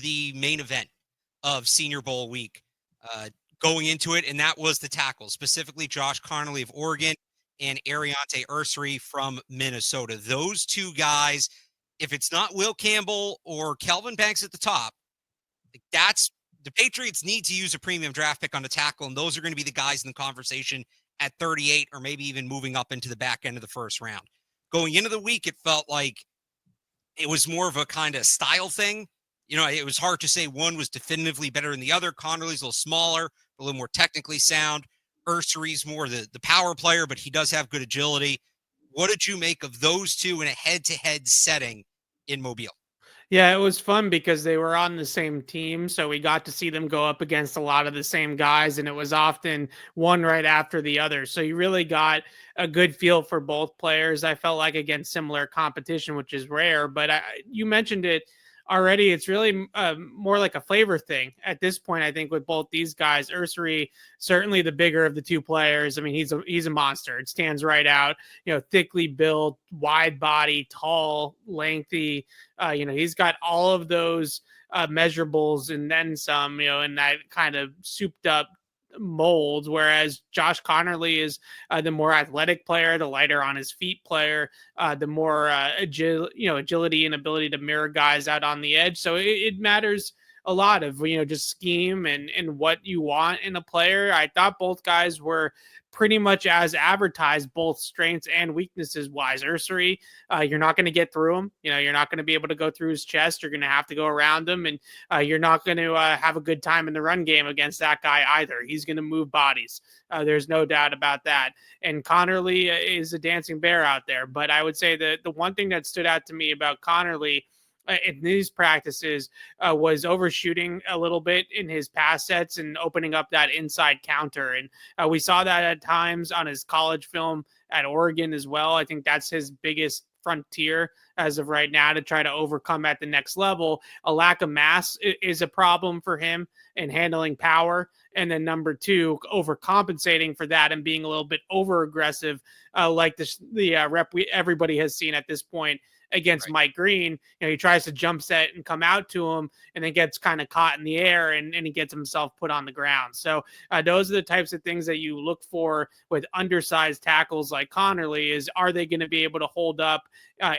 the main event of Senior Bowl week going into it, and that was the tackles, specifically Josh Connolly of Oregon and Ariante Ursary from Minnesota. Those two guys, if it's not Will Campbell or Kelvin Banks at the top, that's the Patriots need to use a premium draft pick on the tackle, and those are going to be the guys in the conversation at 38 or maybe even moving up into the back end of the first round. Going into the week, it felt like it was more of a kind of style thing. It was hard to say one was definitively better than the other. Connerly's a little smaller, a little more technically sound. Ursary's more the power player, but he does have good agility. What did you make of those two in a head-to-head setting in Mobile? Yeah, it was fun because they were on the same team. So we got to see them go up against a lot of the same guys, and it was often one right after the other. So you really got a good feel for both players. I felt like against similar competition, which is rare, but you mentioned it already. It's really more like a flavor thing at this point, I think, with both these guys. Ursary, certainly the bigger of the two players. I mean, he's a monster. It stands right out, thickly built, wide body, tall, lengthy. He's got all of those measurables and then some, in that kind of souped up molds, whereas Josh Connerly is the more athletic player, the lighter on his feet player, the more agility and ability to mirror guys out on the edge. So it matters a lot of, just scheme and what you want in a player. I thought both guys were pretty much as advertised, both strengths and weaknesses wise. Ursary, you're not going to get through him. You're not going to be able to go through his chest. You're going to have to go around him, and you're not going to have a good time in the run game against that guy either. He's going to move bodies. There's no doubt about that. And Connerly is a dancing bear out there. But I would say that the one thing that stood out to me about Connerly in these practices was overshooting a little bit in his pass sets and opening up that inside counter. And we saw that at times on his college film at Oregon as well. I think that's his biggest frontier as of right now to try to overcome at the next level. A lack of mass is a problem for him in handling power. And then number two, overcompensating for that and being a little bit over aggressive, like the rep everybody has seen at this point against right. Mike Green. He tries to jump set and come out to him and then gets kind of caught in the air and he gets himself put on the ground. So those are the types of things that you look for with undersized tackles like Connerly is, are they going to be able to hold up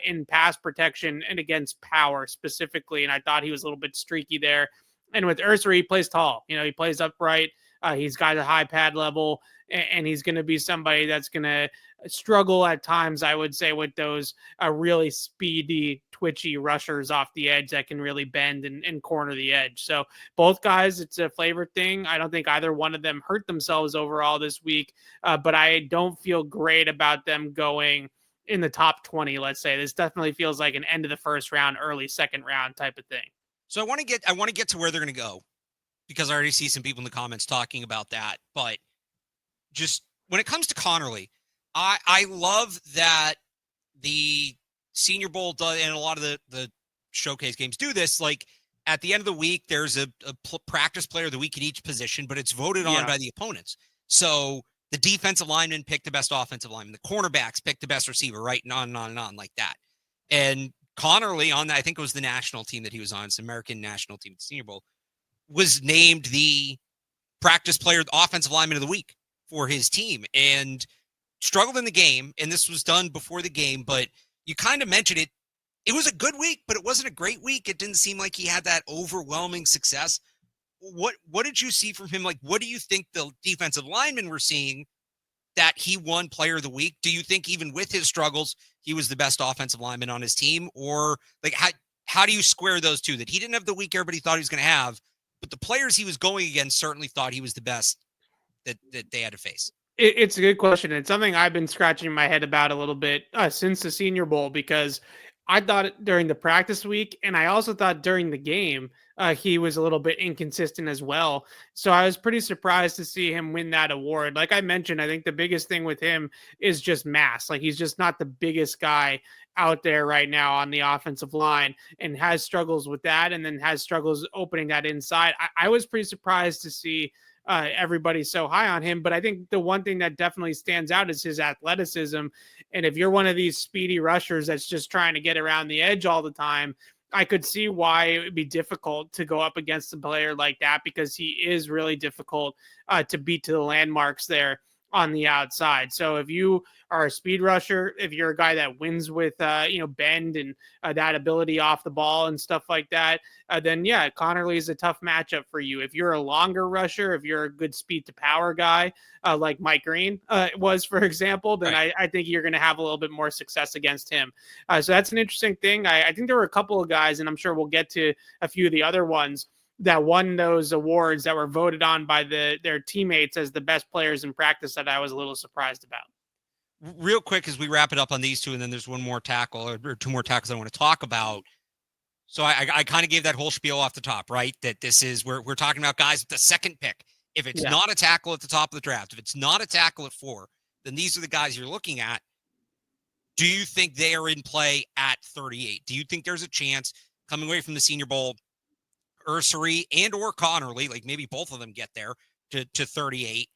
in pass protection and against power specifically? And I thought he was a little bit streaky there. And with Ursary, he plays tall. He plays upright. He's got a high pad level, and he's going to be somebody that's going to struggle at times, I would say, with those really speedy, twitchy rushers off the edge that can really bend and corner the edge. So both guys, it's a flavor thing. I don't think either one of them hurt themselves overall this week, but I don't feel great about them going in the top 20, let's say. This definitely feels like an end of the first round, early second round type of thing. So I want to get to where they're going to go, because I already see some people in the comments talking about that. But just when it comes to Connerly, I love that the Senior Bowl does, and a lot of the showcase games do this. Like at the end of the week, there's a practice player of the week at each position, but it's voted on by the opponents. So the defensive lineman picked the best offensive lineman, the cornerbacks picked the best receiver, right? And on and on and on like that. And Connerly on that, I think it was the national team that he was on, it's the American national team at the Senior Bowl, was named the practice player, offensive lineman of the week for his team, and struggled in the game. And this was done before the game, but you kind of mentioned it. It was a good week, but it wasn't a great week. It didn't seem like he had that overwhelming success. What did you see from him? Like, what do you think the defensive linemen were seeing that he won player of the week? Do you think even with his struggles, he was the best offensive lineman on his team? Or like, how do you square those two, that he didn't have the week everybody thought he was going to have, but the players he was going against certainly thought he was the best that they had to face? It's a good question. It's something I've been scratching my head about a little bit since the Senior Bowl, because I thought during the practice week, and I also thought during the game, he was a little bit inconsistent as well. So I was pretty surprised to see him win that award. Like I mentioned, I think the biggest thing with him is just mass. Like he's just not the biggest guy out there right now on the offensive line, and has struggles with that, and then has struggles opening that inside. I was pretty surprised to see everybody's so high on him. But I think the one thing that definitely stands out is his athleticism. And if you're one of these speedy rushers that's just trying to get around the edge all the time, I could see why it would be difficult to go up against a player like that, because he is really difficult to beat to the landmarks there on the outside. So if you are a speed rusher, if you're a guy that wins with bend and that ability off the ball and stuff like that, then yeah, Connerly is a tough matchup for you. If you're a longer rusher, if you're a good speed to power guy, like Mike Green was, for example, then Right. I think you're going to have a little bit more success against him. So that's an interesting thing. I think there were a couple of guys, and I'm sure we'll get to a few of the other ones, that won those awards that were voted on by their teammates as the best players in practice, that I was a little surprised about. Real quick, as we wrap it up on these two, and then there's one more tackle or two more tackles I want to talk about. So I kind of gave that whole spiel off the top, right? That this is we're talking about guys with the second pick. If it's not a tackle at the top of the draft, if it's not a tackle at 4, then these are the guys you're looking at. Do you think they are in play at 38? Do you think there's a chance coming away from the Senior Bowl, Ursery and or Connerly, like maybe both of them get there to 38?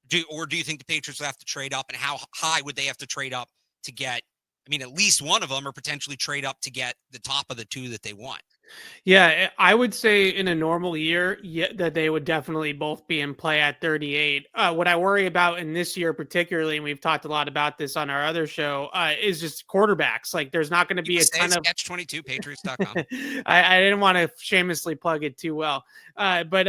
Do you think the Patriots will have to trade up, and how high would they have to trade up to get, I mean, at least one of them, or potentially trade up to get the top of the 2 that they want? Yeah, I would say in a normal year, yeah, that they would definitely both be in play at 38. What I worry about in this year particularly, and we've talked a lot about this on our other show, is just quarterbacks. Like, there's not going to be a ton of Sketch22 Patriots.com. I didn't want to shamelessly plug it too well, but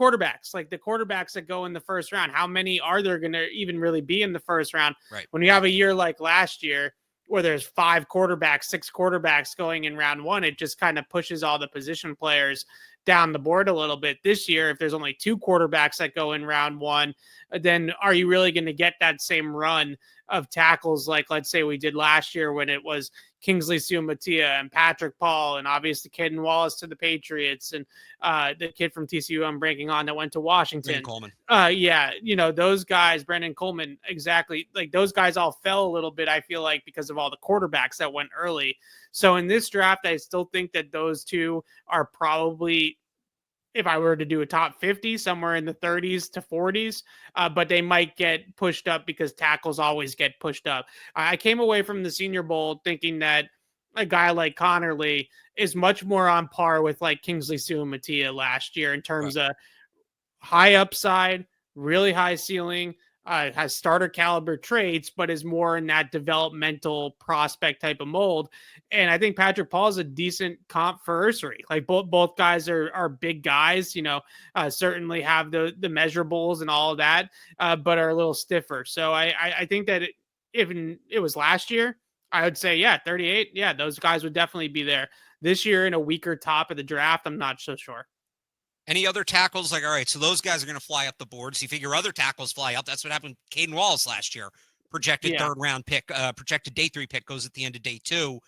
quarterbacks, like the quarterbacks that go in the first round, how many are there going to even really be in the first round? Right. When you have a year like last year, where there's 5 quarterbacks, 6 quarterbacks going in round 1, it just kind of pushes all the position players down the board a little bit. This year, if there's only 2 quarterbacks that go in round 1, then are you really going to get that same run of tackles like, let's say, we did last year when it was Kingsley Sumatia and Patrick Paul, and obviously Caden Wallace to the Patriots, and the kid from TCU I'm breaking on that went to Washington. Coleman. Those guys, Brendan Coleman, exactly. Like, those guys all fell a little bit, I feel like, because of all the quarterbacks that went early. So in this draft, I still think that those 2 are probably, if I were to do a top 50, somewhere in the 30s to 40s, but they might get pushed up because tackles always get pushed up. I came away from the Senior Bowl thinking that a guy like Connerly is much more on par with like Kingsley Sumatia last year in terms of high upside, really high ceiling, has starter caliber traits, but is more in that developmental prospect type of mold. And I think Patrick Paul is a decent comp for Ursery. Like, both guys are big guys, certainly have the measurables and all of that, but are a little stiffer. So I think that if it was last year, I would say, yeah, 38. Yeah, those guys would definitely be there. This year in a weaker top of the draft, I'm not so sure. Any other tackles? Like, all right, so those guys are going to fly up the board. So you figure other tackles fly up. That's what happened with Caden Wallace last year. Projected 3rd round pick, projected day 3 pick goes at the end of day 2.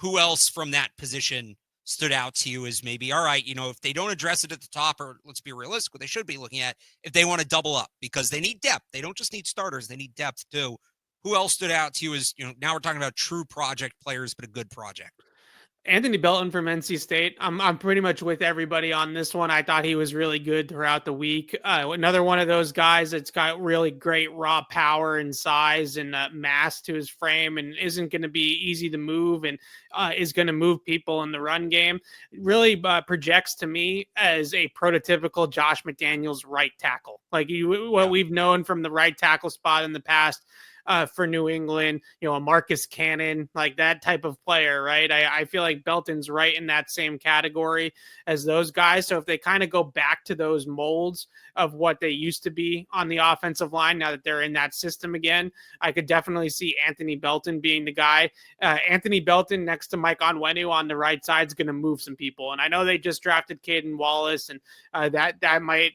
Who else from that position stood out to you as maybe, all right, if they don't address it at the top, or let's be realistic, what they should be looking at, if they want to double up, because they need depth. They don't just need starters, they need depth too. Who else stood out to you as, now we're talking about true project players, but a good project? Anthony Belton from NC State. I'm pretty much with everybody on this one. I thought he was really good throughout the week. Another one of those guys that's got really great raw power and size and mass to his frame, and isn't going to be easy to move, and is going to move people in the run game. Really projects to me as a prototypical Josh McDaniels right tackle. Like we've known from the right tackle spot in the past. For New England, a Marcus Cannon, like that type of player, right? I feel like Belton's right in that same category as those guys. So if they kind of go back to those molds of what they used to be on the offensive line, now that they're in that system again, I could definitely see Anthony Belton being the guy. Anthony Belton next to Mike Onwenu on the right side is going to move some people. And I know they just drafted Caden Wallace, and that might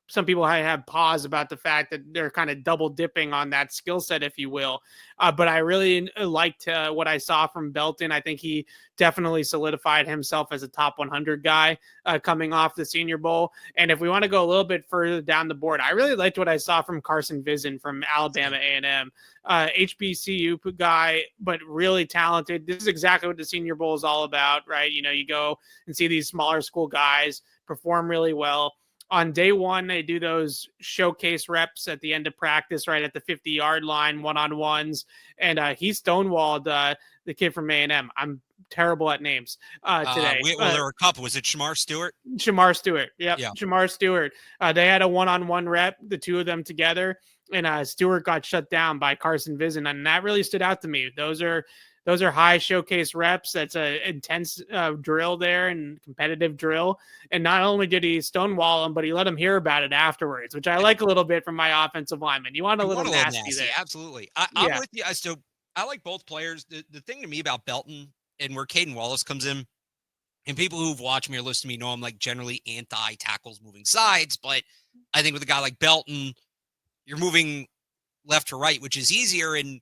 some people have pause about the fact that they're kind of double dipping on that skill set, if you will. But I really liked what I saw from Belton. I think he definitely solidified himself as a top 100 guy coming off the Senior Bowl. And if we want to go a little bit further down the board, I really liked what I saw from Carson Vizin from Alabama A&M. HBCU guy, but really talented. This is exactly what the Senior Bowl is all about, right? You go and see these smaller school guys perform really well. On day 1, they do those showcase reps at the end of practice, right at the 50-yard line, one-on-ones. And he stonewalled the kid from A&M. I'm terrible at names today. Well, there were a couple. Was it Shamar Stewart? Shamar Stewart. Yep. Yeah. Shamar Stewart. They had a one-on-one rep, the two of them together, and Stewart got shut down by Carson Vizen. And that really stood out to me. Those are high showcase reps. That's a intense drill there and competitive drill. And not only did he stonewall him, but he let him hear about it afterwards, which I like a little bit from my offensive lineman. You want a little nasty there. Absolutely. I'm with you. So I like both players. The thing to me about Belton and where Caden Wallace comes in, and people who've watched me or listened to me know I'm like generally anti-tackles moving sides, but I think with a guy like Belton, you're moving left to right, which is easier. And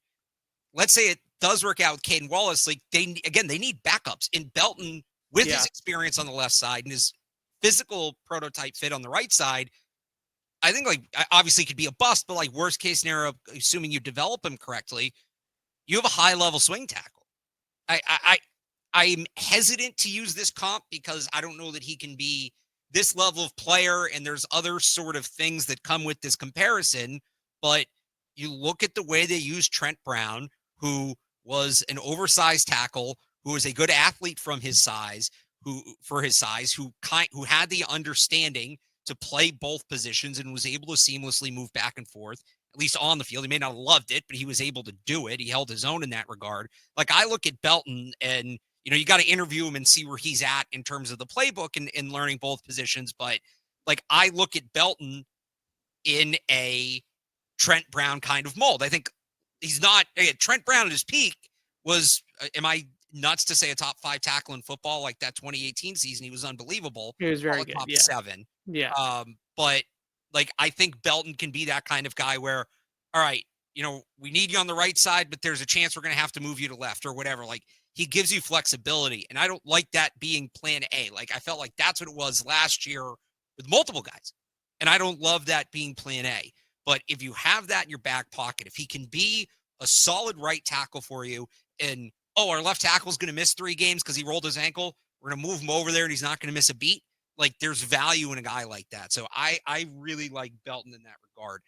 let's say it does work out with Caden Wallace. Like they need backups. In Belton, with his experience on the left side and his physical prototype fit on the right side, I think like obviously could be a bust, but like worst case scenario, assuming you develop him correctly, you have a high level swing tackle. I'm hesitant to use this comp because I don't know that he can be this level of player, and there's other sort of things that come with this comparison. But you look at the way they use Trent Brown, who was an oversized tackle, who was a good athlete from his size, who had the understanding to play both positions and was able to seamlessly move back and forth, at least on the field. He may not have loved it, but he was able to do it. He held his own in that regard. Like I look at Belton and, you got to interview him and see where he's at in terms of the playbook and learning both positions. But like, I look at Belton in a Trent Brown kind of mold. I think he's not Trent Brown at his peak was, am I nuts to say a top 5 tackle in football? Like that 2018 season, he was unbelievable. He was very good. Top 7. Yeah. But like, I think Belton can be that kind of guy where, all right, we need you on the right side, but there's a chance we're going to have to move you to left or whatever. Like he gives you flexibility. And I don't like that being plan A. Like I felt like that's what it was last year with multiple guys. And I don't love that being plan A. But if you have that in your back pocket, if he can be a solid right tackle for you and, our left tackle is going to miss 3 games because he rolled his ankle, we're going to move him over there and he's not going to miss a beat. Like there's value in a guy like that. So I really like Belton in that regard.